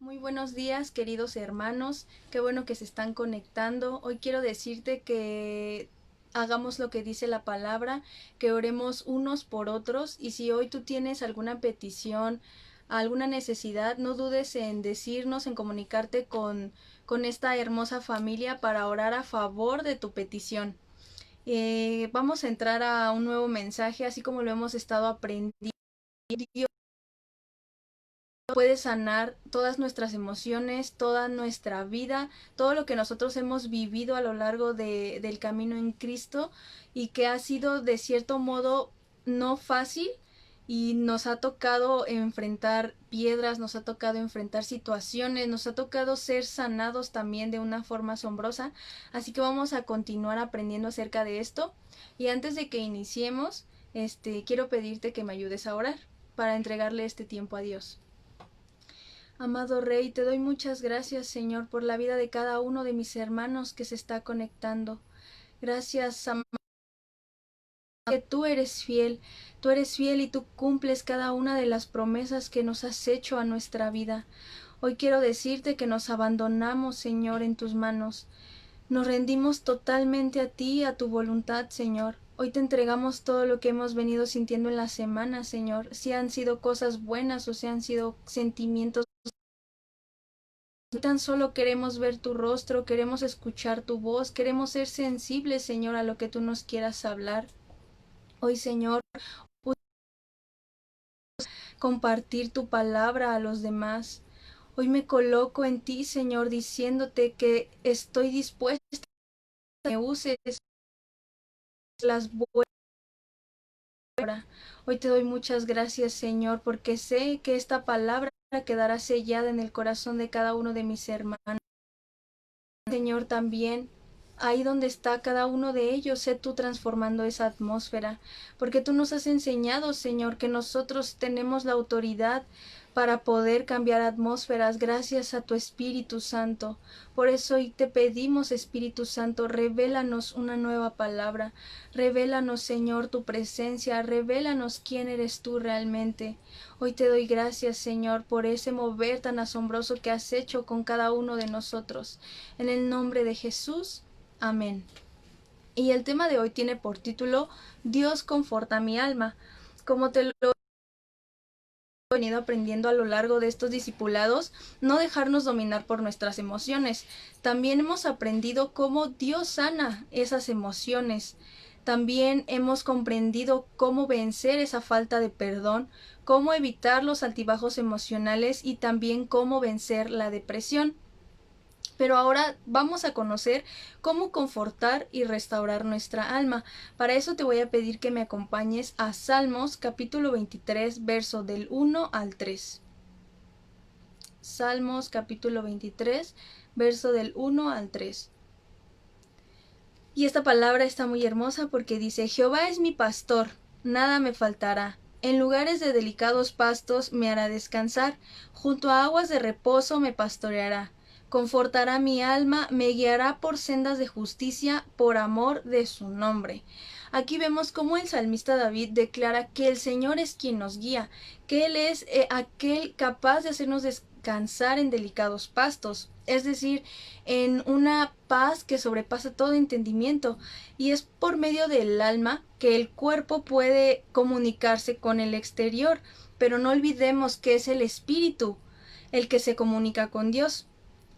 Muy buenos días, queridos hermanos. Qué bueno que se están conectando. Hoy quiero decirte que hagamos lo que dice la palabra, que oremos unos por otros, y si hoy tú tienes alguna petición, alguna necesidad, no dudes en decirnos, en comunicarte con esta hermosa familia para orar a favor de tu petición. Vamos a entrar a un nuevo mensaje, así como lo hemos estado aprendiendo. Puede sanar todas nuestras emociones, toda nuestra vida, todo lo que nosotros hemos vivido a lo largo del camino en Cristo, y que ha sido de cierto modo no fácil, y nos ha tocado enfrentar piedras, nos ha tocado enfrentar situaciones, nos ha tocado ser sanados también de una forma asombrosa. Así que vamos a continuar aprendiendo acerca de esto, y antes de que iniciemos, quiero pedirte que me ayudes a orar para entregarle este tiempo a Dios. Amado Rey, te doy muchas gracias, Señor, por la vida de cada uno de mis hermanos que se está conectando. Gracias, amado, que tú eres fiel y tú cumples cada una de las promesas que nos has hecho a nuestra vida. Hoy quiero decirte que nos abandonamos, Señor, en tus manos. Nos rendimos totalmente a ti, a tu voluntad, Señor. Hoy te entregamos todo lo que hemos venido sintiendo en la semana, Señor, si han sido cosas buenas o si han sido sentimientos. Tan solo queremos ver tu rostro, queremos escuchar tu voz, queremos ser sensibles, Señor, a lo que tú nos quieras hablar. Hoy, Señor, compartir tu palabra a los demás. Hoy me coloco en ti, Señor, diciéndote que estoy dispuesta a que me uses las buenas. Hoy te doy muchas gracias, Señor, porque sé que esta palabra quedará sellada en el corazón de cada uno de mis hermanos. Señor, también ahí donde está cada uno de ellos, sé tú transformando esa atmósfera, porque tú nos has enseñado, Señor, que nosotros tenemos la autoridad para poder cambiar atmósferas gracias a tu Espíritu Santo. Por eso hoy te pedimos, Espíritu Santo, revélanos una nueva palabra, revélanos, Señor, tu presencia, revélanos quién eres tú realmente. Hoy te doy gracias, Señor, por ese mover tan asombroso que has hecho con cada uno de nosotros. En el nombre de Jesús, amén. Y el tema de hoy tiene por título Dios conforta mi alma. Como te lo he venido aprendiendo a lo largo de estos discipulados, no dejarnos dominar por nuestras emociones. También hemos aprendido cómo Dios sana esas emociones. También hemos comprendido cómo vencer esa falta de perdón, cómo evitar los altibajos emocionales y también cómo vencer la depresión. Pero ahora vamos a conocer cómo confortar y restaurar nuestra alma. Para eso te voy a pedir que me acompañes a Salmos capítulo 23, verso del 1 al 3. Salmos capítulo 23, verso del 1 al 3. Y esta palabra está muy hermosa porque dice: Jehová es mi pastor, nada me faltará. En lugares de delicados pastos me hará descansar, junto a aguas de reposo me pastoreará. Confortará mi alma, me guiará por sendas de justicia, por amor de su nombre. Aquí vemos cómo el salmista David declara que el Señor es quien nos guía, que Él es aquel capaz de hacernos descansar en delicados pastos, es decir, en una paz que sobrepasa todo entendimiento, y es por medio del alma que el cuerpo puede comunicarse con el exterior, pero no olvidemos que es el espíritu el que se comunica con Dios.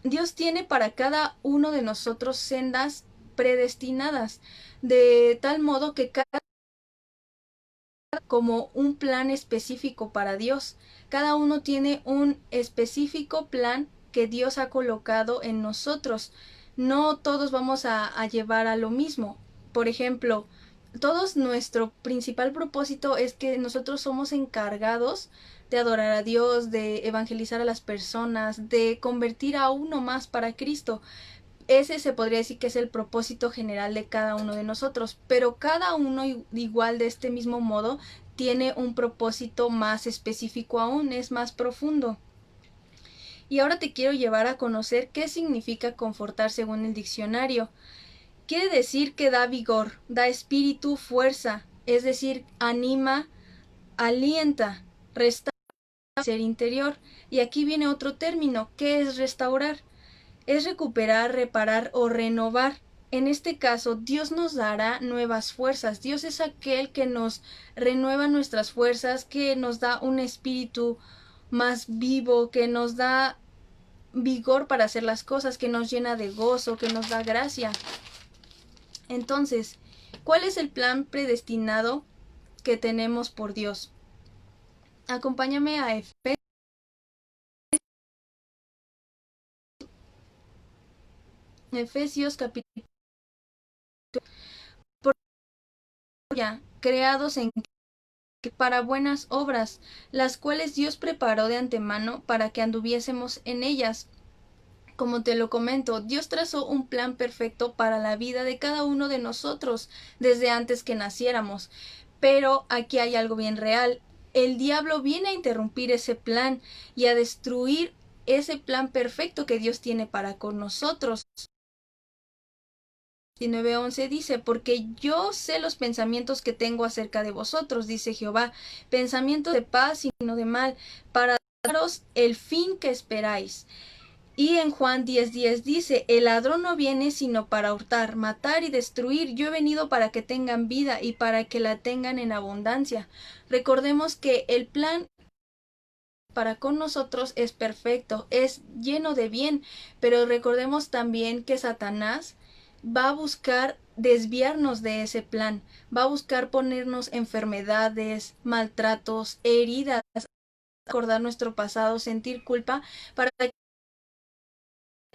Dios tiene para cada uno de nosotros sendas predestinadas, de tal modo que cada como un plan específico para Dios. Cada uno tiene un específico plan que Dios ha colocado en nosotros. No todos vamos a llevar a lo mismo. Por ejemplo, todos nuestro principal propósito es que nosotros somos encargados de adorar a Dios, de evangelizar a las personas, de convertir a uno más para Cristo. Ese se podría decir que es el propósito general de cada uno de nosotros, pero cada uno igual de este mismo modo tiene un propósito más específico aún, es más profundo. Y ahora te quiero llevar a conocer qué significa confortar según el diccionario. Quiere decir que da vigor, da espíritu, fuerza, es decir, anima, alienta, restaura ser interior. Y aquí viene otro término, ¿qué es restaurar? Es recuperar, reparar o renovar. En este caso, Dios nos dará nuevas fuerzas. Dios es aquel que nos renueva nuestras fuerzas, que nos da un espíritu más vivo, que nos da vigor para hacer las cosas, que nos llena de gozo, que nos da gracia. Entonces, ¿cuál es el plan predestinado que tenemos por Dios? Acompáñame a Efesios capítulo, creados en para buenas obras, las cuales Dios preparó de antemano para que anduviésemos en ellas. Como te lo comento, Dios trazó un plan perfecto para la vida de cada uno de nosotros desde antes que naciéramos. Pero aquí hay algo bien real. El diablo viene a interrumpir ese plan y a destruir ese plan perfecto que Dios tiene para con nosotros. 19:11 dice, porque yo sé los pensamientos que tengo acerca de vosotros, dice Jehová, pensamientos de paz y no de mal, para daros el fin que esperáis. Y en Juan 10:10 dice, el ladrón no viene sino para hurtar, matar y destruir. Yo he venido para que tengan vida y para que la tengan en abundancia. Recordemos que el plan para con nosotros es perfecto, es lleno de bien, pero recordemos también que Satanás va a buscar desviarnos de ese plan, va a buscar ponernos enfermedades, maltratos, heridas, recordar nuestro pasado, sentir culpa para que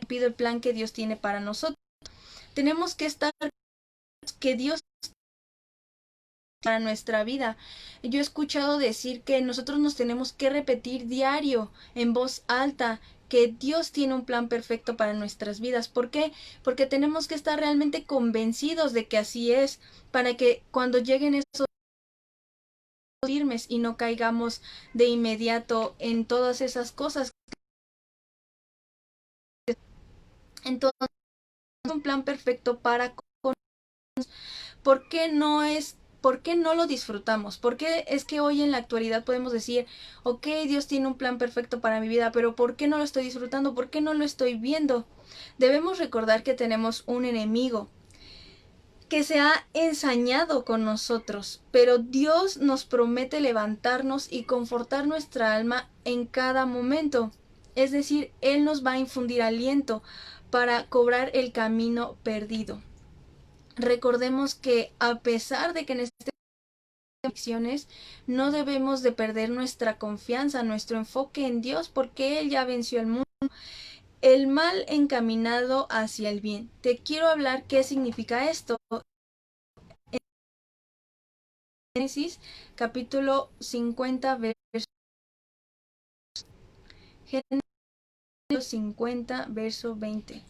pido el plan que Dios tiene para nosotros. Tenemos que estar que Dios para nuestra vida. Yo he escuchado decir que nosotros nos tenemos que repetir diario en voz alta que Dios tiene un plan perfecto para nuestras vidas. ¿Por qué? Porque tenemos que estar realmente convencidos de que así es, para que cuando lleguen esos firmes y no caigamos de inmediato en todas esas cosas. Entonces, un plan perfecto para ¿por qué no es, por qué no lo disfrutamos? ¿Por qué es que hoy en la actualidad podemos decir, ok, Dios tiene un plan perfecto para mi vida, pero ¿por qué no lo estoy disfrutando? ¿Por qué no lo estoy viendo? Debemos recordar que tenemos un enemigo que se ha ensañado con nosotros, pero Dios nos promete levantarnos y confortar nuestra alma en cada momento. Es decir, Él nos va a infundir aliento para cobrar el camino perdido. Recordemos que a pesar de que en este aflicciones no debemos de perder nuestra confianza, nuestro enfoque en Dios, porque Él ya venció el mundo, el mal encaminado hacia el bien. Te quiero hablar qué significa esto. En Génesis capítulo 50 verso 20.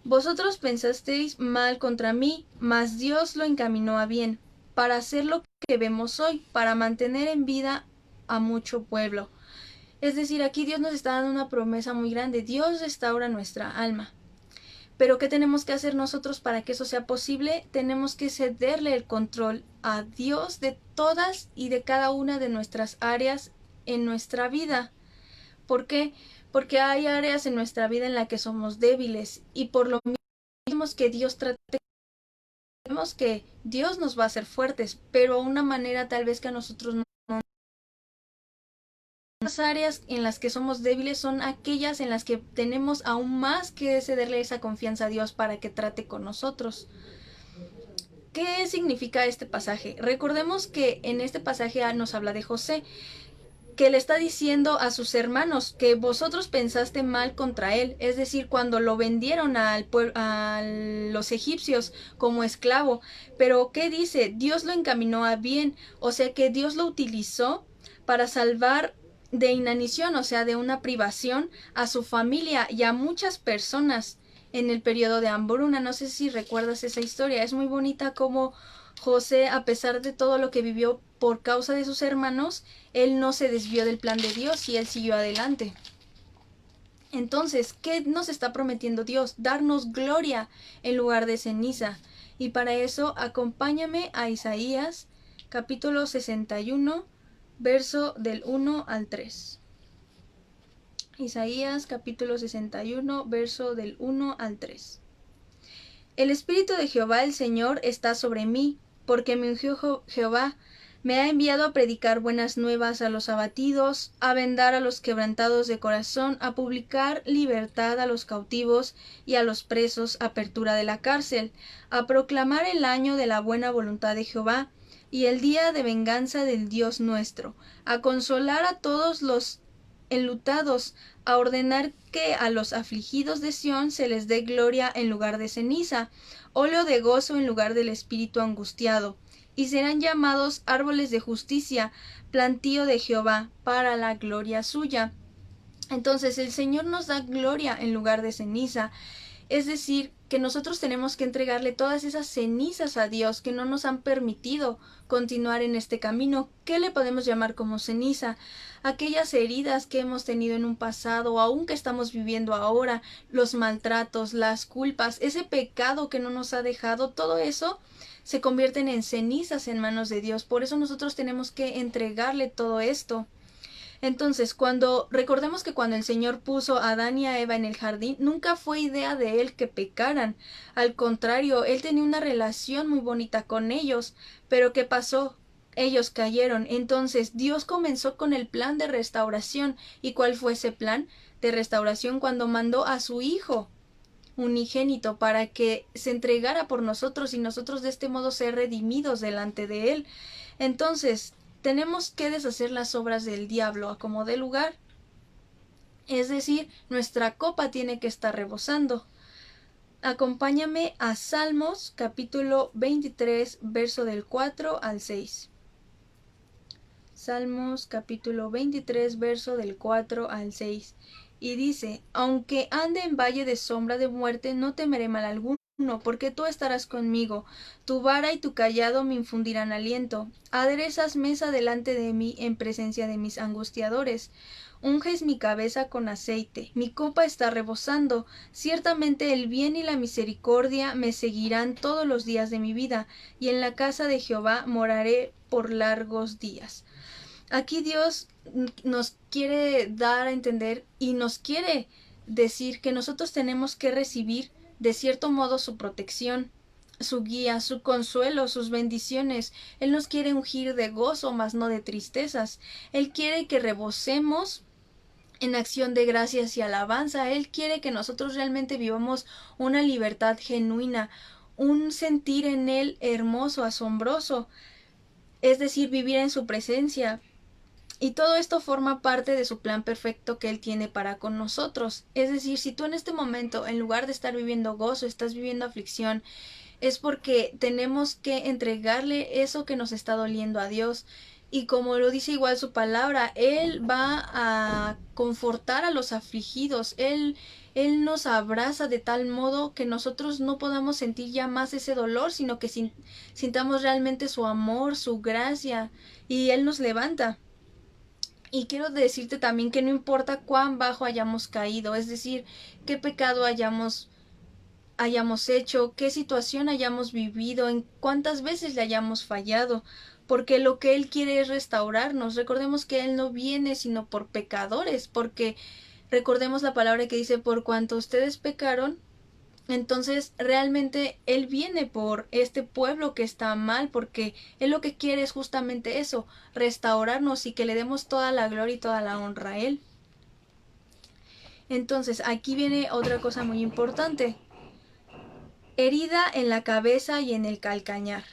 Vosotros pensasteis mal contra mí, mas Dios lo encaminó a bien, para hacer lo que vemos hoy, para mantener en vida a mucho pueblo. Es decir, aquí Dios nos está dando una promesa muy grande. Dios restaura nuestra alma. Pero ¿qué tenemos que hacer nosotros para que eso sea posible? Tenemos que cederle el control a Dios de todas y de cada una de nuestras áreas en nuestra vida. ¿Por qué? Porque hay áreas en nuestra vida en las que somos débiles y por lo mismo que Dios trate, sabemos que Dios nos va a hacer fuertes, pero a una manera tal vez que a nosotros no. Las áreas en las que somos débiles son aquellas en las que tenemos aún más que cederle esa confianza a Dios para que trate con nosotros. ¿Qué significa este pasaje? Recordemos que en este pasaje nos habla de José, que le está diciendo a sus hermanos que vosotros pensaste mal contra él, es decir, cuando lo vendieron a los egipcios como esclavo. Pero ¿qué dice? Dios lo encaminó a bien, o sea que Dios lo utilizó para salvar de inanición, o sea, de una privación a su familia y a muchas personas en el periodo de hambruna. No sé si recuerdas esa historia, es muy bonita como José, a pesar de todo lo que vivió por causa de sus hermanos, él no se desvió del plan de Dios y él siguió adelante. Entonces, ¿qué nos está prometiendo Dios? Darnos gloria en lugar de ceniza. Y para eso, acompáñame a Isaías, capítulo 61, verso del 1 al 3. Isaías capítulo 61, verso del 1 al 3. El Espíritu de Jehová el Señor está sobre mí, porque me ungió Jehová. Me ha enviado a predicar buenas nuevas a los abatidos, a vendar a los quebrantados de corazón, a publicar libertad a los cautivos y a los presos, apertura de la cárcel, a proclamar el año de la buena voluntad de Jehová y el día de venganza del Dios nuestro, a consolar a todos los enlutados, a ordenar que a los afligidos de Sión se les dé gloria en lugar de ceniza, óleo de gozo en lugar del espíritu angustiado, y serán llamados árboles de justicia, plantío de Jehová, para la gloria suya. Entonces el Señor nos da gloria en lugar de ceniza, es decir, que nosotros tenemos que entregarle todas esas cenizas a Dios que no nos han permitido continuar en este camino. ¿Qué le podemos llamar como ceniza? Aquellas heridas que hemos tenido en un pasado o aún que estamos viviendo ahora, los maltratos, las culpas, ese pecado que no nos ha dejado, todo eso se convierten en cenizas en manos de Dios. Por eso nosotros tenemos que entregarle todo esto. Entonces, recordemos que cuando el Señor puso a Adán y a Eva en el jardín, nunca fue idea de Él que pecaran. Al contrario, Él tenía una relación muy bonita con ellos. Pero ¿qué pasó? Ellos cayeron. Entonces, Dios comenzó con el plan de restauración. ¿Y cuál fue ese plan de restauración? Cuando mandó a su Hijo unigénito para que se entregara por nosotros y nosotros de este modo ser redimidos delante de Él. Entonces, tenemos que deshacer las obras del diablo a como dé lugar. Es decir, nuestra copa tiene que estar rebosando. Acompáñame a Salmos capítulo 23, verso del 4 al 6. Salmos capítulo 23, verso del 4 al 6. Y dice, aunque ande en valle de sombra de muerte, no temeré mal alguno, porque tú estarás conmigo. Tu vara y tu callado me infundirán aliento. Aderezas mesa delante de mí en presencia de mis angustiadores. Unges mi cabeza con aceite, mi copa está rebosando. Ciertamente el bien y la misericordia me seguirán todos los días de mi vida, y en la casa de Jehová moraré por largos días. Aquí Dios nos quiere dar a entender y nos quiere decir que nosotros tenemos que recibir de cierto modo su protección, su guía, su consuelo, sus bendiciones. Él nos quiere ungir de gozo, mas no de tristezas. Él quiere que rebosemos en acción de gracias y alabanza. Él quiere que nosotros realmente vivamos una libertad genuina, un sentir en Él hermoso, asombroso, es decir, vivir en su presencia. Y todo esto forma parte de su plan perfecto que Él tiene para con nosotros. Es decir, si tú en este momento, en lugar de estar viviendo gozo, estás viviendo aflicción, es porque tenemos que entregarle eso que nos está doliendo a Dios. Y como lo dice igual su palabra, Él va a confortar a los afligidos. Él nos abraza de tal modo que nosotros no podamos sentir ya más ese dolor, sino que sintamos realmente su amor, su gracia, y Él nos levanta. Y quiero decirte también que no importa cuán bajo hayamos caído, es decir, qué pecado hayamos hecho, qué situación hayamos vivido, en cuántas veces le hayamos fallado, porque lo que Él quiere es restaurarnos. Recordemos que Él no viene sino por pecadores, porque recordemos la palabra que dice, por cuanto ustedes pecaron. Entonces realmente Él viene por este pueblo que está mal, porque Él lo que quiere es justamente eso, restaurarnos y que le demos toda la gloria y toda la honra a Él. Entonces aquí viene otra cosa muy importante. Herida en la cabeza y en el calcañar.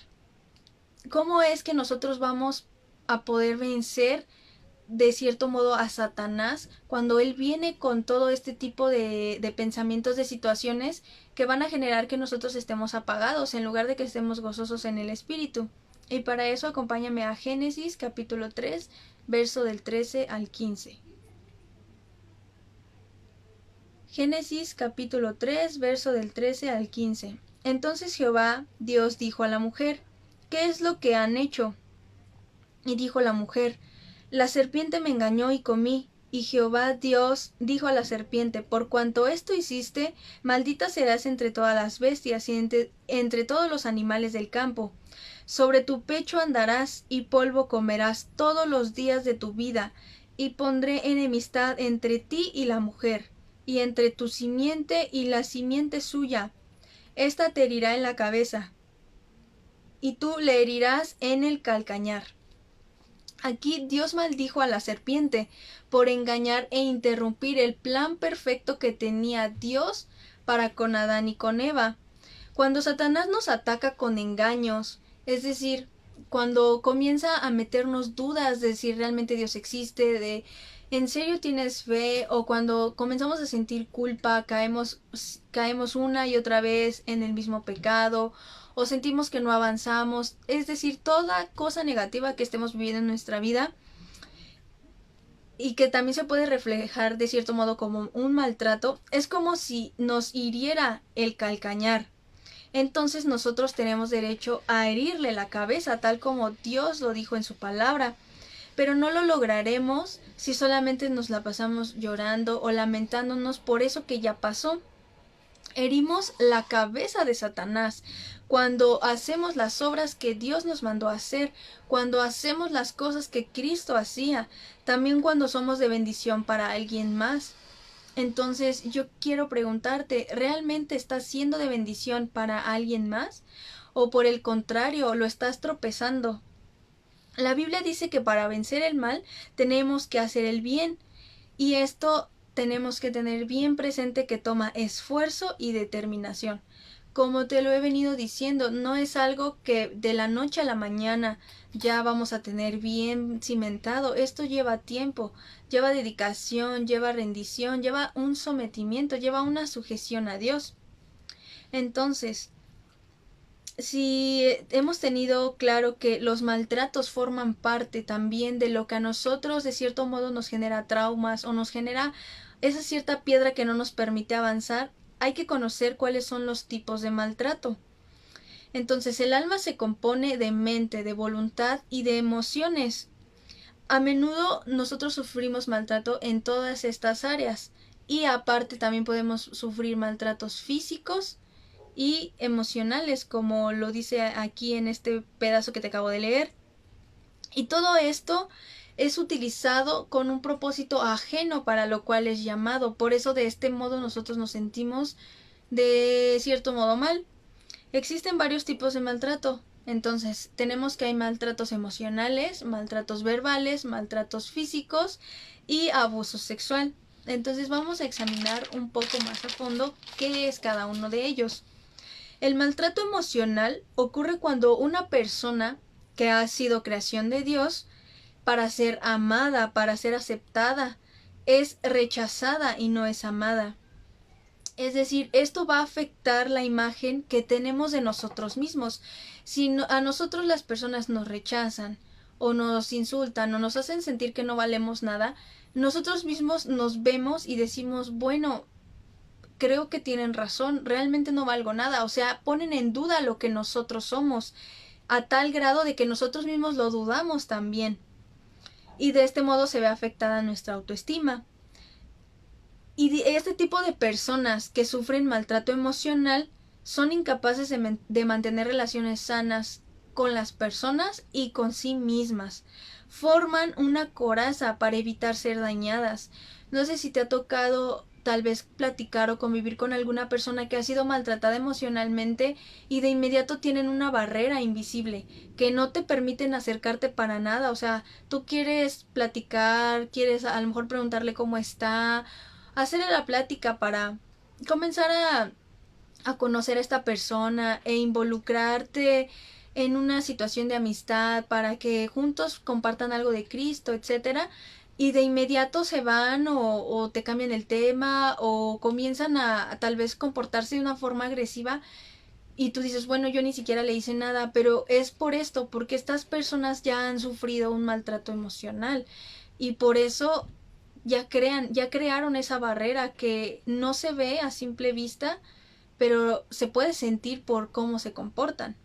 ¿Cómo es que nosotros vamos a poder vencer de cierto modo a Satanás cuando él viene con todo este tipo de pensamientos, de situaciones que van a generar que nosotros estemos apagados en lugar de que estemos gozosos en el espíritu? Y para eso acompáñame a Génesis capítulo 3, verso del 13 al 15. Génesis capítulo 3, verso del 13 al 15. Entonces Jehová Dios dijo a la mujer, ¿qué es lo que han hecho? Y dijo la mujer, la serpiente me engañó y comí. Y Jehová Dios dijo a la serpiente, por cuanto esto hiciste, maldita serás entre todas las bestias y entre todos los animales del campo. Sobre tu pecho andarás y polvo comerás todos los días de tu vida, y pondré enemistad entre ti y la mujer, y entre tu simiente y la simiente suya. Esta te herirá en la cabeza, y tú le herirás en el calcañar. Aquí Dios maldijo a la serpiente por engañar e interrumpir el plan perfecto que tenía Dios para con Adán y con Eva. Cuando Satanás nos ataca con engaños, es decir, cuando comienza a meternos dudas de si realmente Dios existe, de ¿en serio tienes fe? O cuando comenzamos a sentir culpa, caemos una y otra vez en el mismo pecado, o sentimos que no avanzamos, es decir, toda cosa negativa que estemos viviendo en nuestra vida y que también se puede reflejar de cierto modo como un maltrato, es como si nos hiriera el calcañar. Entonces nosotros tenemos derecho a herirle la cabeza, tal como Dios lo dijo en su palabra. Pero no lo lograremos si solamente nos la pasamos llorando o lamentándonos por eso que ya pasó. Herimos la cabeza de Satanás cuando hacemos las obras que Dios nos mandó a hacer, cuando hacemos las cosas que Cristo hacía, también cuando somos de bendición para alguien más. Entonces yo quiero preguntarte, ¿realmente estás siendo de bendición para alguien más? ¿O por el contrario, lo estás tropezando? La Biblia dice que para vencer el mal tenemos que hacer el bien, y esto tenemos que tener bien presente que toma esfuerzo y determinación. Como te lo he venido diciendo, no es algo que de la noche a la mañana ya vamos a tener bien cimentado. Esto lleva tiempo, lleva dedicación, lleva rendición, lleva un sometimiento, lleva una sujeción a Dios. Entonces, si hemos tenido claro que los maltratos forman parte también de lo que a nosotros de cierto modo nos genera traumas o nos genera esa cierta piedra que no nos permite avanzar, hay que conocer cuáles son los tipos de maltrato. Entonces el alma se compone de mente, de voluntad y de emociones. A menudo nosotros sufrimos maltrato en todas estas áreas, y aparte también podemos sufrir maltratos físicos y emocionales, como lo dice aquí en este pedazo que te acabo de leer. Y todo esto es utilizado con un propósito ajeno para lo cual es llamado. Por eso de este modo nosotros nos sentimos de cierto modo mal. Existen varios tipos de maltrato. Entonces, tenemos que hay maltratos emocionales, maltratos verbales, maltratos físicos y abuso sexual. Entonces, vamos a examinar un poco más a fondo qué es cada uno de ellos. El maltrato emocional ocurre cuando una persona que ha sido creación de Dios para ser amada, para ser aceptada, es rechazada y no es amada. Es decir, esto va a afectar la imagen que tenemos de nosotros mismos. Si a nosotros las personas nos rechazan o nos insultan o nos hacen sentir que no valemos nada, nosotros mismos nos vemos y decimos, bueno, creo que tienen razón, realmente no valgo nada. O sea, ponen en duda lo que nosotros somos, a tal grado de que nosotros mismos lo dudamos también. Y de este modo se ve afectada nuestra autoestima. Y este tipo de personas que sufren maltrato emocional son incapaces de mantener relaciones sanas con las personas y con sí mismas. Forman una coraza para evitar ser dañadas. No sé si te ha tocado tal vez platicar o convivir con alguna persona que ha sido maltratada emocionalmente y de inmediato tienen una barrera invisible que no te permiten acercarte para nada. O sea, tú quieres platicar, quieres a lo mejor preguntarle cómo está, hacerle la plática para comenzar a conocer a esta persona e involucrarte en una situación de amistad para que juntos compartan algo de Cristo, etcétera, y de inmediato se van o te cambian el tema o comienzan a tal vez comportarse de una forma agresiva y tú dices, bueno, yo ni siquiera le hice nada, pero es por esto, porque estas personas ya han sufrido un maltrato emocional y por eso ya crearon esa barrera que no se ve a simple vista, pero se puede sentir por cómo se comportan.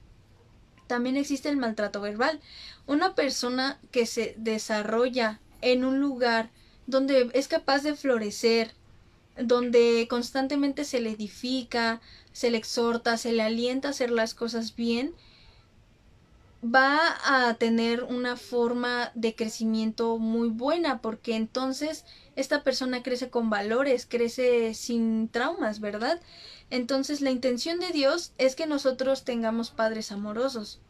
También existe el maltrato verbal. Una persona que se desarrolla en un lugar donde es capaz de florecer, donde constantemente se le edifica, se le exhorta, se le alienta a hacer las cosas bien, va a tener una forma de crecimiento muy buena, porque entonces esta persona crece con valores, crece sin traumas, ¿verdad? Entonces la intención de Dios es que nosotros tengamos padres amorosos,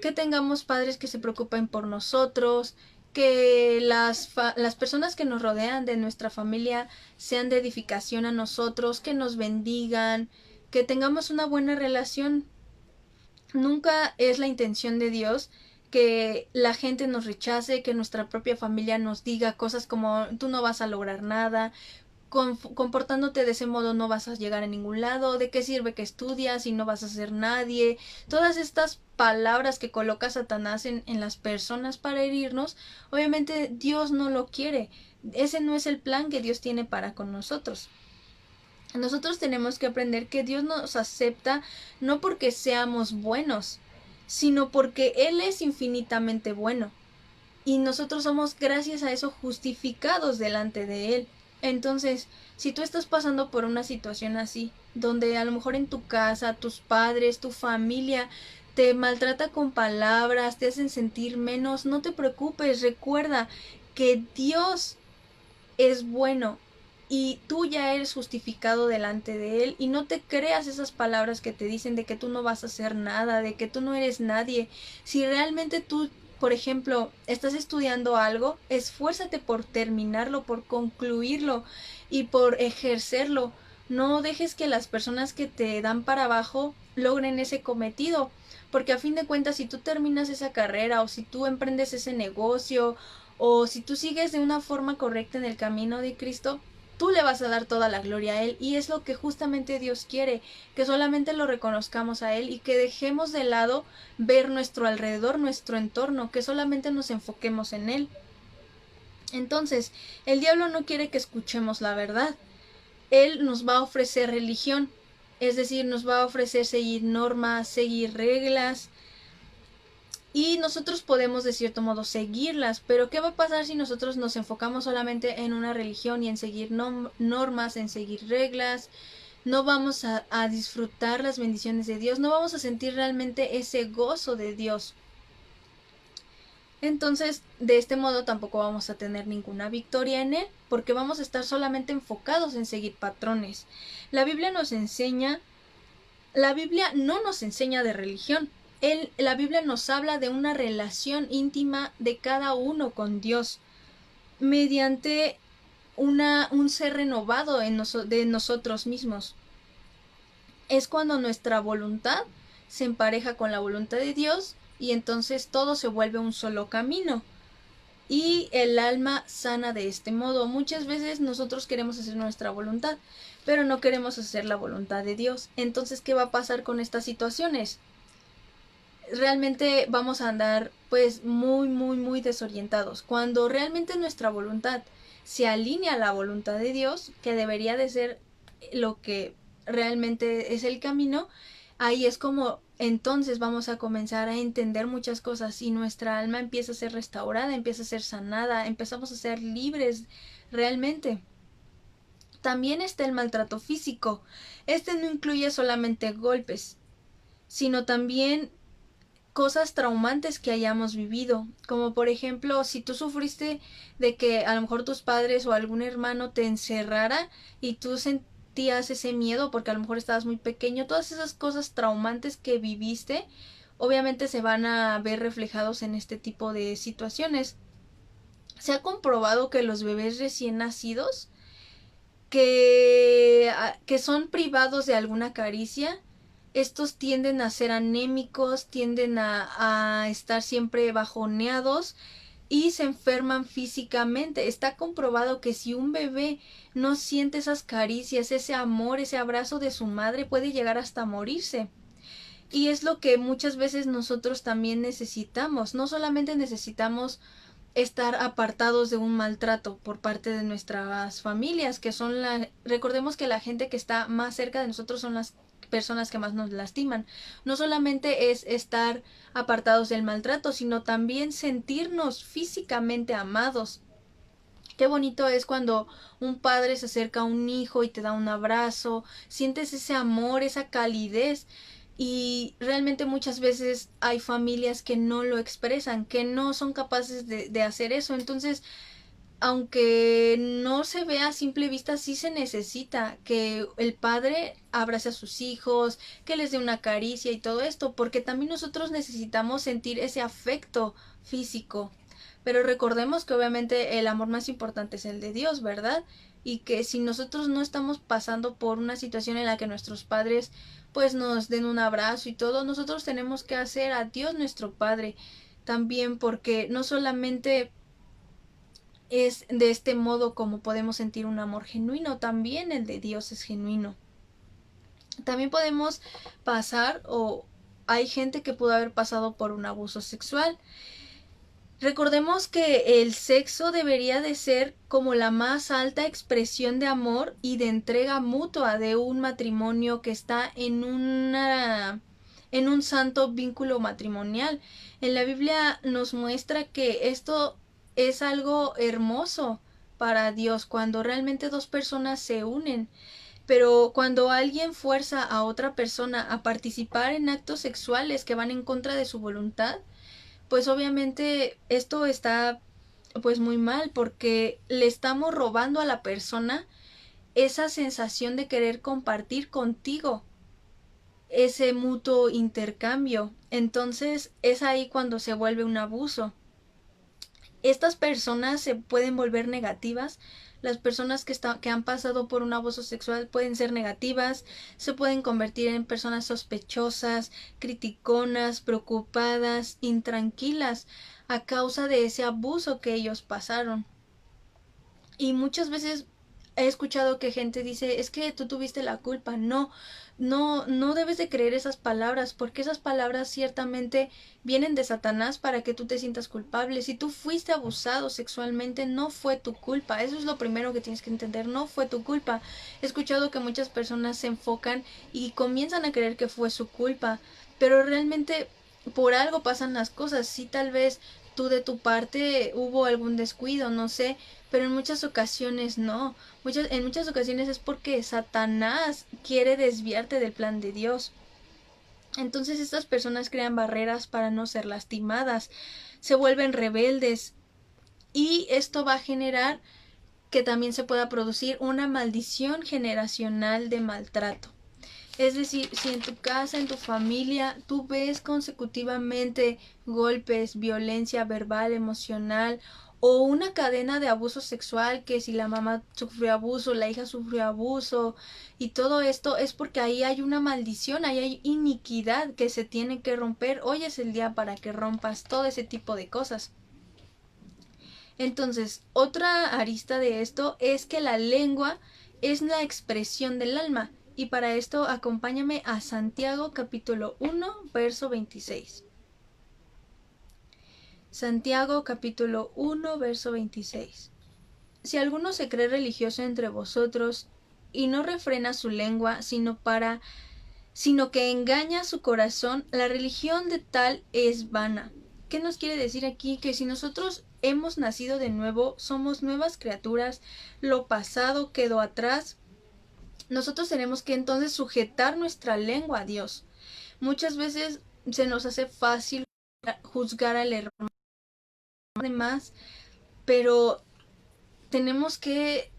que tengamos padres que se preocupen por nosotros, que las personas que nos rodean de nuestra familia sean de edificación a nosotros, que nos bendigan, que tengamos una buena relación. Nunca es la intención de Dios que la gente nos rechace, que nuestra propia familia nos diga cosas como tú no vas a lograr nada, comportándote de ese modo no vas a llegar a ningún lado, de qué sirve que estudias y no vas a ser nadie. Todas estas palabras que coloca Satanás en las personas para herirnos, obviamente Dios no lo quiere. Ese no es el plan que Dios tiene para con nosotros. Nosotros tenemos que aprender que Dios nos acepta no porque seamos buenos, sino porque Él es infinitamente bueno. Y nosotros somos, gracias a eso, justificados delante de Él. Entonces, si tú estás pasando por una situación así, donde a lo mejor en tu casa, tus padres, tu familia te maltrata con palabras, te hacen sentir menos, no te preocupes, recuerda que Dios es bueno y tú ya eres justificado delante de Él, y no te creas esas palabras que te dicen de que tú no vas a hacer nada, de que tú no eres nadie. Si realmente tú, por ejemplo, estás estudiando algo, esfuérzate por terminarlo, por concluirlo y por ejercerlo. No dejes que las personas que te dan para abajo logren ese cometido, porque a fin de cuentas, si tú terminas esa carrera o si tú emprendes ese negocio o si tú sigues de una forma correcta en el camino de Cristo, tú le vas a dar toda la gloria a Él, y es lo que justamente Dios quiere, que solamente lo reconozcamos a Él y que dejemos de lado ver nuestro alrededor, nuestro entorno, que solamente nos enfoquemos en Él. Entonces, el diablo no quiere que escuchemos la verdad. Él nos va a ofrecer religión, es decir, nos va a ofrecer seguir normas, seguir reglas, y nosotros podemos de cierto modo seguirlas, pero ¿qué va a pasar si nosotros nos enfocamos solamente en una religión y en seguir normas, en seguir reglas? No vamos a disfrutar las bendiciones de Dios, no vamos a sentir realmente ese gozo de Dios. Entonces, de este modo tampoco vamos a tener ninguna victoria en Él, porque vamos a estar solamente enfocados en seguir patrones. La Biblia no nos enseña de religión. La Biblia nos habla de una relación íntima de cada uno con Dios, mediante un ser renovado de nosotros mismos. Es cuando nuestra voluntad se empareja con la voluntad de Dios, y entonces todo se vuelve un solo camino. Y el alma sana de este modo. Muchas veces nosotros queremos hacer nuestra voluntad, pero no queremos hacer la voluntad de Dios. Entonces, ¿qué va a pasar con estas situaciones? Realmente vamos a andar pues muy desorientados. Cuando realmente nuestra voluntad se alinea a la voluntad de Dios, que debería de ser lo que realmente es el camino, ahí es como entonces vamos a comenzar a entender muchas cosas, y nuestra alma empieza a ser restaurada, empieza a ser sanada, empezamos a ser libres realmente. También está el maltrato físico. Este no incluye solamente golpes, sino también cosas traumantes que hayamos vivido, como por ejemplo si tú sufriste de que a lo mejor tus padres o algún hermano te encerrara y tú sentías ese miedo porque a lo mejor estabas muy pequeño. Todas esas cosas traumantes que viviste obviamente se van a ver reflejados en este tipo de situaciones. Se ha comprobado que los bebés recién nacidos que son privados de alguna caricia, estos tienden a ser anémicos, tienden a estar siempre bajoneados y se enferman físicamente. Está comprobado que si un bebé no siente esas caricias, ese amor, ese abrazo de su madre, puede llegar hasta morirse. Y es lo que muchas veces nosotros también necesitamos. No solamente necesitamos estar apartados de un maltrato por parte de nuestras familias, que son recordemos que la gente que está más cerca de nosotros son las personas que más nos lastiman. No solamente es estar apartados del maltrato, sino también sentirnos físicamente amados. Qué bonito es cuando un padre se acerca a un hijo y te da un abrazo, sientes ese amor, esa calidez. Y realmente muchas veces hay familias que no lo expresan, que no son capaces de hacer eso. Entonces, aunque no se vea a simple vista, sí se necesita que el padre abrace a sus hijos, que les dé una caricia y todo esto, porque también nosotros necesitamos sentir ese afecto físico. Pero recordemos que obviamente el amor más importante es el de Dios, ¿verdad? Y que si nosotros no estamos pasando por una situación en la que nuestros padres pues nos den un abrazo y todo, nosotros tenemos que hacer a Dios nuestro Padre también, porque no solamente es de este modo como podemos sentir un amor genuino, también el de Dios es genuino. También podemos pasar, o hay gente que pudo haber pasado por un abuso sexual. Recordemos que el sexo debería de ser como la más alta expresión de amor y de entrega mutua de un matrimonio que está en un santo vínculo matrimonial. En la Biblia nos muestra que esto es algo hermoso para Dios cuando realmente dos personas se unen. Pero cuando alguien fuerza a otra persona a participar en actos sexuales que van en contra de su voluntad, pues obviamente esto está pues muy mal, porque le estamos robando a la persona esa sensación de querer compartir contigo ese mutuo intercambio. Entonces es ahí cuando se vuelve un abuso. Estas personas se pueden volver negativas. Las personas que han pasado por un abuso sexual pueden ser negativas, se pueden convertir en personas sospechosas, criticonas, preocupadas, intranquilas a causa de ese abuso que ellos pasaron. Y muchas veces he escuchado que gente dice, es que tú tuviste la culpa. No, no debes de creer esas palabras, porque esas palabras ciertamente vienen de Satanás para que tú te sientas culpable. Si tú fuiste abusado sexualmente, no fue tu culpa. Eso es lo primero que tienes que entender, no fue tu culpa. He escuchado que muchas personas se enfocan y comienzan a creer que fue su culpa, pero realmente por algo pasan las cosas. Sí, tal vez tú de tu parte hubo algún descuido, no sé, pero en muchas ocasiones no. En muchas ocasiones es porque Satanás quiere desviarte del plan de Dios. Entonces estas personas crean barreras para no ser lastimadas, se vuelven rebeldes, y esto va a generar que también se pueda producir una maldición generacional de maltrato. Es decir, si en tu casa, en tu familia, tú ves consecutivamente golpes, violencia verbal, emocional, o una cadena de abuso sexual, que si la mamá sufrió abuso, la hija sufrió abuso, y todo esto es porque ahí hay una maldición, ahí hay iniquidad que se tiene que romper. Hoy es el día para que rompas todo ese tipo de cosas. Entonces, otra arista de esto es que la lengua es la expresión del alma. Y para esto acompáñame a Santiago capítulo 1, verso 26. Santiago capítulo 1, verso 26. Si alguno se cree religioso entre vosotros y no refrena su lengua, sino que engaña su corazón, la religión de tal es vana. ¿Qué nos quiere decir aquí? Que si nosotros hemos nacido de nuevo, somos nuevas criaturas, lo pasado quedó atrás, nosotros tenemos que entonces sujetar nuestra lengua a Dios. Muchas veces se nos hace fácil juzgar al hermano demás, pero tenemos que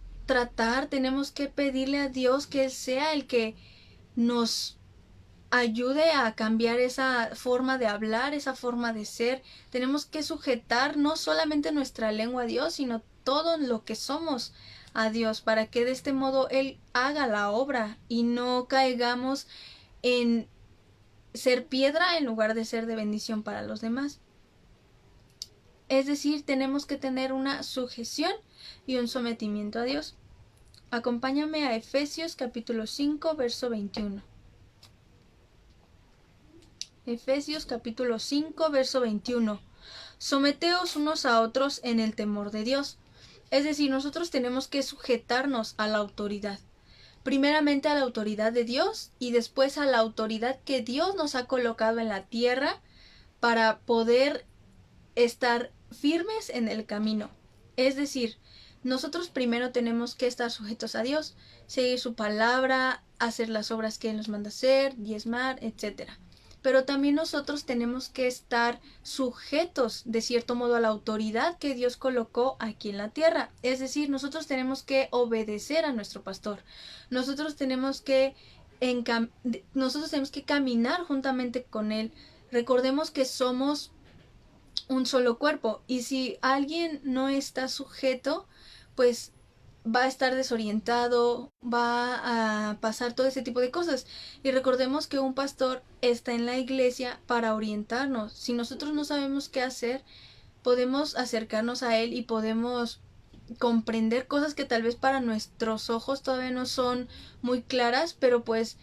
tenemos que pedirle a Dios que Él sea el que nos ayude a cambiar esa forma de hablar, esa forma de ser. Tenemos que sujetar no solamente nuestra lengua a Dios, sino todo lo que somos a Dios, para que de este modo Él haga la obra y no caigamos en ser piedra en lugar de ser de bendición para los demás. Es decir, tenemos que tener una sujeción y un sometimiento a Dios. Acompáñame a Efesios capítulo 5, verso 21. Efesios capítulo 5, verso 21. Someteos unos a otros en el temor de Dios. Es decir, nosotros tenemos que sujetarnos a la autoridad. Primeramente a la autoridad de Dios y después a la autoridad que Dios nos ha colocado en la tierra para poder estar firmes en el camino. Es decir, nosotros primero tenemos que estar sujetos a Dios, seguir su palabra, hacer las obras que Él nos manda hacer, diezmar, etcétera. Pero también nosotros tenemos que estar sujetos de cierto modo a la autoridad que Dios colocó aquí en la tierra. Es decir, nosotros tenemos que obedecer a nuestro pastor. Nosotros tenemos que, nosotros tenemos que caminar juntamente con Él. Recordemos que somos un solo cuerpo y si alguien no está sujeto, pues va a estar desorientado, va a pasar todo ese tipo de cosas. Y recordemos que un pastor está en la iglesia para orientarnos. Si nosotros no sabemos qué hacer, podemos acercarnos a él y podemos comprender cosas que tal vez para nuestros ojos todavía no son muy claras, pero pues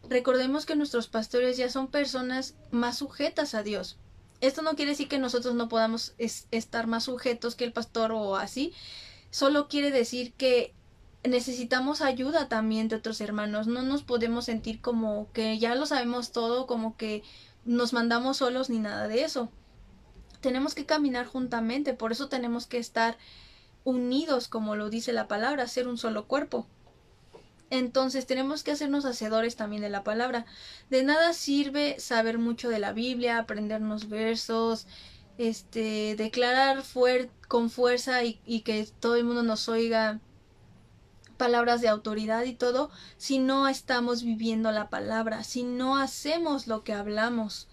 recordemos que nuestros pastores ya son personas más sujetas a Dios. Esto no quiere decir que nosotros no podamos estar más sujetos que el pastor o así, solo quiere decir que necesitamos ayuda también de otros hermanos. No nos podemos sentir como que ya lo sabemos todo, como que nos mandamos solos ni nada de eso. Tenemos que caminar juntamente, por eso tenemos que estar unidos, como lo dice la palabra, ser un solo cuerpo. Entonces tenemos que hacernos hacedores también de la palabra. De nada sirve saber mucho de la Biblia, aprendernos versos, declarar con fuerza y que todo el mundo nos oiga palabras de autoridad y todo, si no estamos viviendo la palabra, si no hacemos lo que hablamos.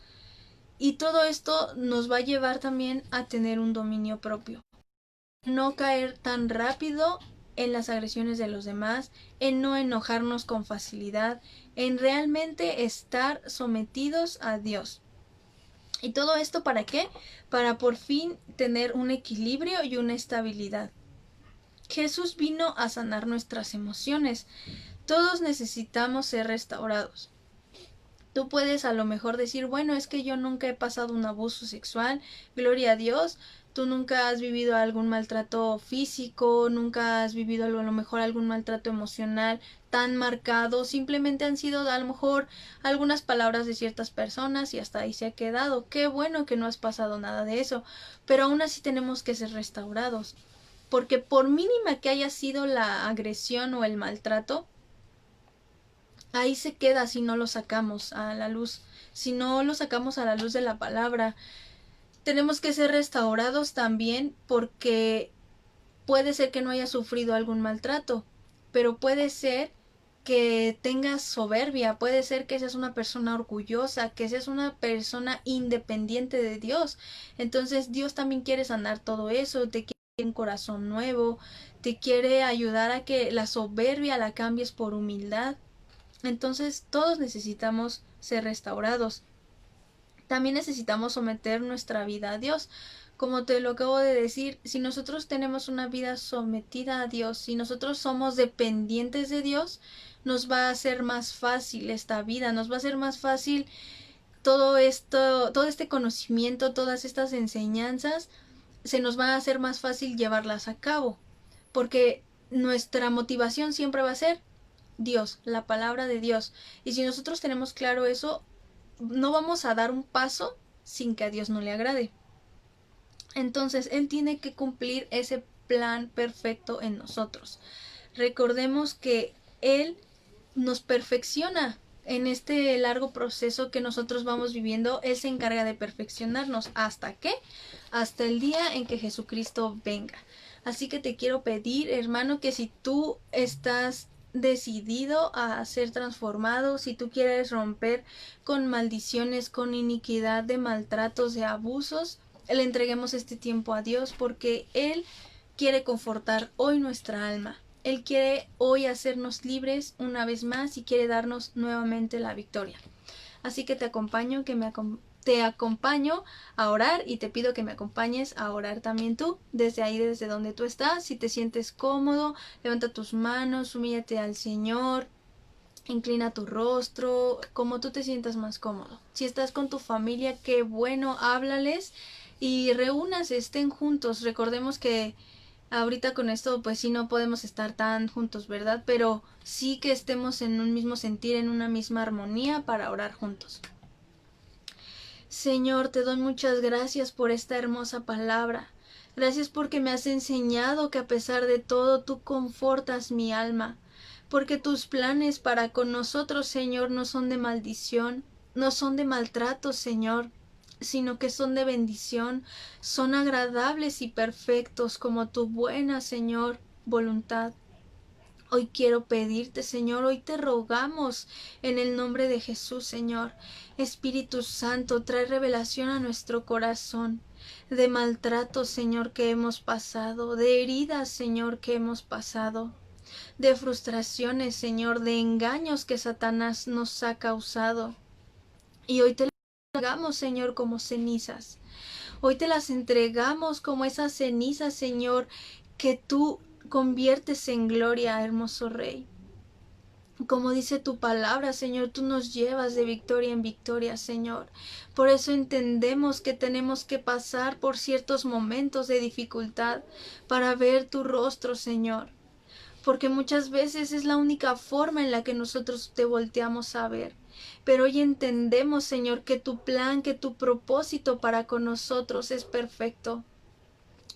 Y todo esto nos va a llevar también a tener un dominio propio. No caer tan rápido en las agresiones de los demás, en no enojarnos con facilidad, en realmente estar sometidos a Dios. ¿Y todo esto para qué? Para por fin tener un equilibrio y una estabilidad. Jesús vino a sanar nuestras emociones. Todos necesitamos ser restaurados. Tú puedes a lo mejor decir, bueno, es que yo nunca he pasado un abuso sexual, gloria a Dios. Tú nunca has vivido algún maltrato físico, nunca has vivido a lo mejor algún maltrato emocional tan marcado, simplemente han sido a lo mejor algunas palabras de ciertas personas y hasta ahí se ha quedado. Qué bueno que no has pasado nada de eso, pero aún así tenemos que ser restaurados, porque por mínima que haya sido la agresión o el maltrato, ahí se queda si no lo sacamos a la luz, si no lo sacamos a la luz de la palabra. Tenemos que ser restaurados también porque puede ser que no haya sufrido algún maltrato, pero puede ser que tengas soberbia, puede ser que seas una persona orgullosa, que seas una persona independiente de Dios. Entonces Dios también quiere sanar todo eso, te quiere un corazón nuevo, te quiere ayudar a que la soberbia la cambies por humildad. Entonces todos necesitamos ser restaurados. También necesitamos someter nuestra vida a Dios. Como te lo acabo de decir, si nosotros tenemos una vida sometida a Dios, si nosotros somos dependientes de Dios, nos va a hacer más fácil esta vida, nos va a ser más fácil todo esto, todo este conocimiento, todas estas enseñanzas, se nos va a hacer más fácil llevarlas a cabo, porque nuestra motivación siempre va a ser Dios, la palabra de Dios. Y si nosotros tenemos claro eso, no vamos a dar un paso sin que a Dios no le agrade. Entonces, Él tiene que cumplir ese plan perfecto en nosotros. Recordemos que Él nos perfecciona en este largo proceso que nosotros vamos viviendo. Él se encarga de perfeccionarnos. ¿Hasta qué? Hasta el día en que Jesucristo venga. Así que te quiero pedir, hermano, que si tú estás decidido a ser transformado, si tú quieres romper con maldiciones, con iniquidad de maltratos, de abusos, le entreguemos este tiempo a Dios porque Él quiere confortar hoy nuestra alma. Él quiere hoy hacernos libres una vez más y quiere darnos nuevamente la victoria. Así que te acompaño, te acompaño a orar y te pido que me acompañes a orar también tú, desde ahí, desde donde tú estás. Si te sientes cómodo, levanta tus manos, humíllate al Señor, inclina tu rostro, como tú te sientas más cómodo. Si estás con tu familia, qué bueno, háblales y reúnanse, estén juntos. Recordemos que ahorita con esto pues sí no podemos estar tan juntos, ¿verdad? Pero sí que estemos en un mismo sentir, en una misma armonía para orar juntos. Señor, te doy muchas gracias por esta hermosa palabra. Gracias porque me has enseñado que a pesar de todo tú confortas mi alma, porque tus planes para con nosotros, Señor, no son de maldición, no son de maltrato, Señor, sino que son de bendición, son agradables y perfectos como tu buena, Señor, voluntad. Hoy quiero pedirte, Señor, hoy te rogamos en el nombre de Jesús, Señor. Espíritu Santo, trae revelación a nuestro corazón de maltrato, Señor, que hemos pasado, de heridas, Señor, que hemos pasado, de frustraciones, Señor, de engaños que Satanás nos ha causado. Y hoy te las entregamos, Señor, como cenizas. Hoy te las entregamos como esas cenizas, Señor, que tú conviertes en gloria, hermoso Rey. Como dice tu palabra, Señor, tú nos llevas de victoria en victoria, Señor. Por eso entendemos que tenemos que pasar por ciertos momentos de dificultad para ver tu rostro, Señor. Porque muchas veces es la única forma en la que nosotros te volteamos a ver. Pero hoy entendemos, Señor, que tu plan, que tu propósito para con nosotros es perfecto.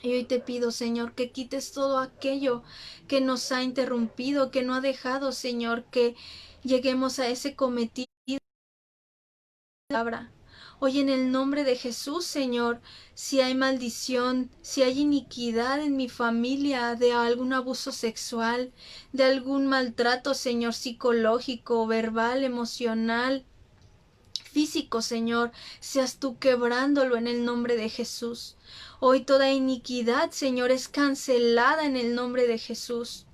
Y hoy te pido, Señor, que quites todo aquello que nos ha interrumpido, que no ha dejado, Señor, que lleguemos a ese cometido de palabra. Hoy en el nombre de Jesús, Señor, si hay maldición, si hay iniquidad en mi familia, de algún abuso sexual, de algún maltrato, Señor, psicológico, verbal, emocional, físico, Señor, seas tú quebrándolo en el nombre de Jesús. Hoy toda iniquidad, Señor, es cancelada en el nombre de Jesús.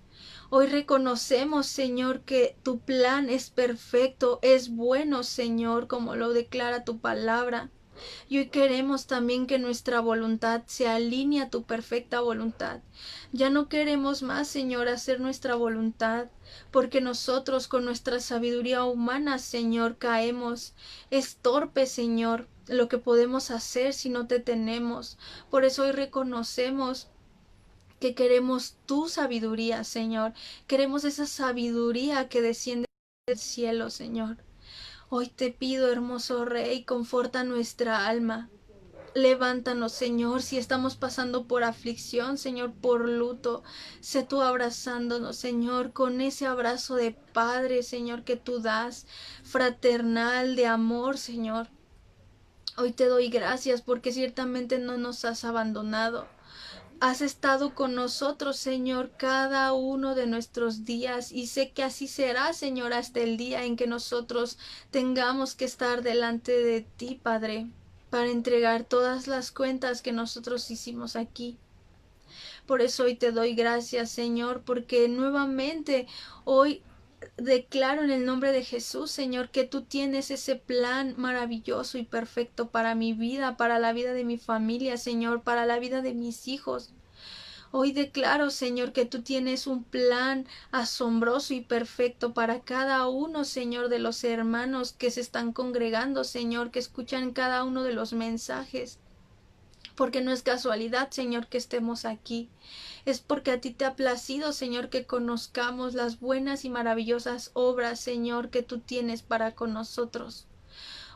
Hoy reconocemos, Señor, que tu plan es perfecto, es bueno, Señor, como lo declara tu palabra. Y hoy queremos también que nuestra voluntad se alinee a tu perfecta voluntad. Ya no queremos más, Señor, hacer nuestra voluntad, porque nosotros con nuestra sabiduría humana, Señor, caemos. Es torpe, Señor, lo que podemos hacer si no te tenemos. Por eso hoy reconocemos que queremos tu sabiduría, Señor. Queremos esa sabiduría que desciende del cielo, Señor. Hoy te pido, hermoso Rey, conforta nuestra alma. Levántanos, Señor, si estamos pasando por aflicción, Señor, por luto. Sé tú abrazándonos, Señor, con ese abrazo de Padre, Señor, que tú das, fraternal, de amor, Señor. Hoy te doy gracias porque ciertamente no nos has abandonado. Has estado con nosotros, Señor, cada uno de nuestros días y sé que así será, Señor, hasta el día en que nosotros tengamos que estar delante de ti, Padre, para entregar todas las cuentas que nosotros hicimos aquí. Por eso hoy te doy gracias, Señor, porque nuevamente hoy declaro en el nombre de Jesús, Señor, que tú tienes ese plan maravilloso y perfecto para mi vida, para la vida de mi familia, Señor, para la vida de mis hijos. Hoy declaro, Señor, que tú tienes un plan asombroso y perfecto para cada uno, Señor, de los hermanos que se están congregando, Señor, que escuchan cada uno de los mensajes. Porque no es casualidad, Señor, que estemos aquí. Es porque a ti te ha placido, Señor, que conozcamos las buenas y maravillosas obras, Señor, que tú tienes para con nosotros.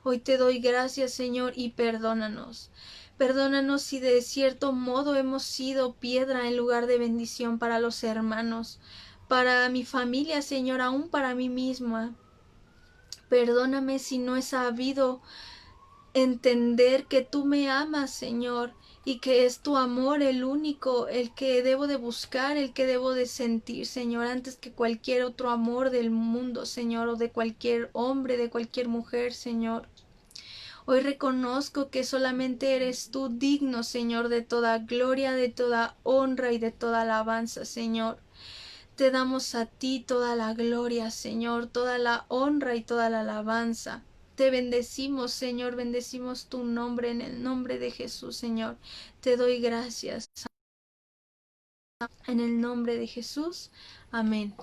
Hoy te doy gracias, Señor, y perdónanos. Perdónanos si de cierto modo hemos sido piedra en lugar de bendición para los hermanos, para mi familia, Señor, aún para mí misma. Perdóname si no he sabido entender que tú me amas, Señor, y que es tu amor el único, el que debo de buscar, el que debo de sentir, Señor, antes que cualquier otro amor del mundo, Señor, o de cualquier hombre, de cualquier mujer, Señor. Hoy reconozco que solamente eres tú digno, Señor, de toda gloria, de toda honra y de toda alabanza, Señor. Te damos a ti toda la gloria, Señor, toda la honra y toda la alabanza. Te bendecimos, Señor, bendecimos tu nombre en el nombre de Jesús, Señor. Te doy gracias. En el nombre de Jesús. Amén.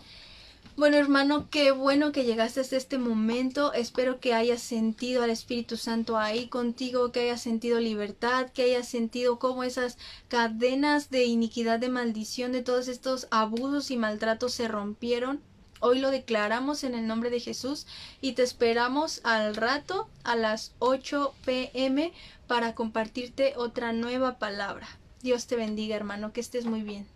Bueno, hermano, qué bueno que llegaste hasta este momento. Espero que hayas sentido al Espíritu Santo ahí contigo, que hayas sentido libertad, que hayas sentido cómo esas cadenas de iniquidad, de maldición, de todos estos abusos y maltratos se rompieron. Hoy lo declaramos en el nombre de Jesús y te esperamos al rato a las 8 p.m. para compartirte otra nueva palabra. Dios te bendiga, hermano, que estés muy bien.